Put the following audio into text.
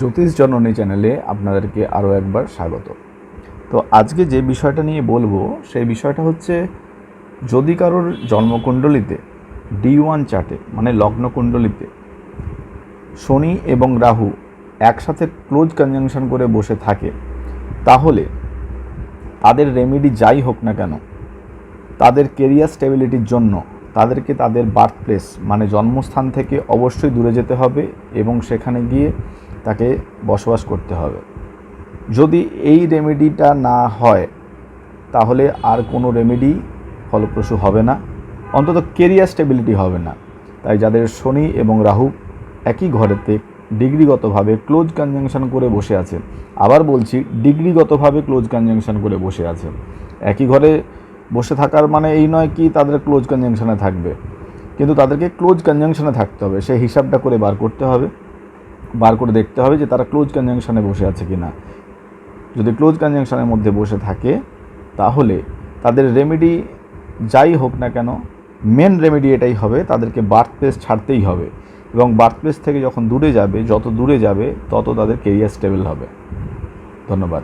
জ্যোতিষ জননী চ্যানেলে আপনাদেরকে আরও একবার স্বাগত। তো আজকে যে বিষয়টা নিয়ে বলবো সেই বিষয়টা হচ্ছে, যদি কারোর জন্মকুণ্ডলিতে D1 চার্টে মানে লগ্নকুণ্ডলিতে শনি এবং রাহু একসাথে ক্লোজ কনজাংশন করে বসে থাকে, তাহলে তাদের রেমেডি যাই হোক না কেন, তাদের কেরিয়ার স্টেবিলিটির জন্য তাদেরকে তাদের বার্থ প্লেস মানে জন্মস্থান থেকে অবশ্যই দূরে যেতে হবে এবং সেখানে গিয়ে তাকে বসবাস করতে হবে। যদি এই রেমেডিটা না হয় তাহলে আর কোনো রেমেডি ফলপ্রসূ হবে না, অন্তত কেরিয়ার স্টেবিলিটি হবে না। তাই যাদের শনি এবং রাহু একই ঘরেতে ডিগ্রিগতভাবে ক্লোজ কনজাংশন করে বসে আছে, আবার বলছি ডিগ্রিগতভাবে ক্লোজ কনজাংশন করে বসে আছে, একই ঘরে বসে থাকার মানে এই নয় কি তাদের ক্লোজ কনজাংশনে থাকবে, কিন্তু তাদেরকে ক্লোজ কনজাংশনে থাকতে হবে। সেই হিসাবটা করে বার করতে হবে, বার করে দেখতে হবে যে তারা ক্লোজ কনজাংশনে বসে আছে কি না। যদি ক্লোজ কনজাংশনের মধ্যে বসে থাকে তাহলে তাদের রেমেডি যাই হোক না কেন, মেন রেমেডি এটাই হবে, তাদেরকে বার্থ প্লেস ছাড়তেই হবে এবং বার্থ প্লেস থেকে যখন দূরে যাবে, যত দূরে যাবে তত তাদের কেরিয়ার স্টেবল হবে। ধন্যবাদ।